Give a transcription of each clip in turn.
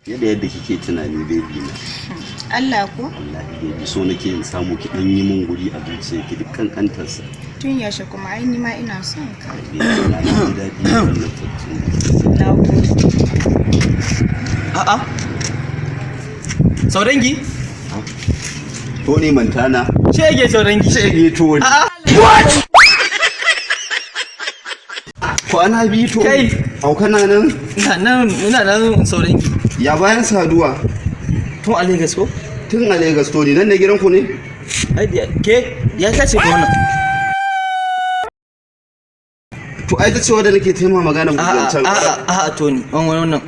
yadda kike tunani baby na. Allah ko? Wallahi baby so nake in samu ki dan yi mun guri a zuciya ki dukkan kantarsa. Tun yaushe kuma ai ni ma ina son ka. Na ji daɗi wannan tattun. Na gode. A'a. Saudangi? Tony Montana. Shege saudangi. Shege Tony. A'a. What? Kwana biyu to. Kai. Au kana nan? Ina nan saudangi. Ya bayan saduwa. Tun a Lagos ko? Tun a Lagos Tony nan ne gidan ku ne? Ai ke ya tace ko wannan. To ai ta cewa da nake taima magana gudancan. A'a Tony, wannan.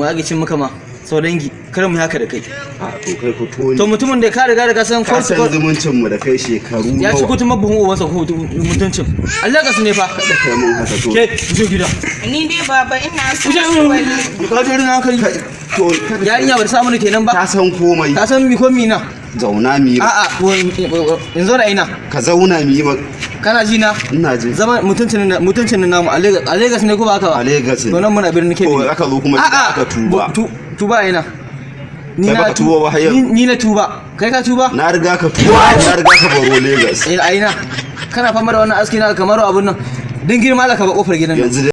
Wage cin muka ma saudangi. Kar mu haka da kai. To kai ko Tony. To mutumin da ka riga da ka san ka san zumuncin mu da kai shekaru nawa. Ya ci kutun mabuhun uwansa ko mutuncin. Allah ka sune fa. Kada kai mun haka to. Ke zo gida. Ni dai baba ina son Ka ji rin hankali. To yarinya ba ta samu kenan ba. ta san komai. Ta san mi ko mi na. Zauna mi. A'a in zo da ina. Ka zauna mi ba. Kana ji na? Ina ji. Zama mutuncin namu a Lagos ne ko ba haka ba? A Lagos ne. To nan muna birnin Kebbi. Ko aka zo kuma aka tuba. Tuba ina. Ni Kai baka tuba ba har yau. Ni na tuba. Kai ka tuba? Na riga ka tuba. Na riga ka baro Lagos. A ina. Kana fama da wannan aski na kamar abun nan. Din girma da ka ba kofar gidan nan. Yanzu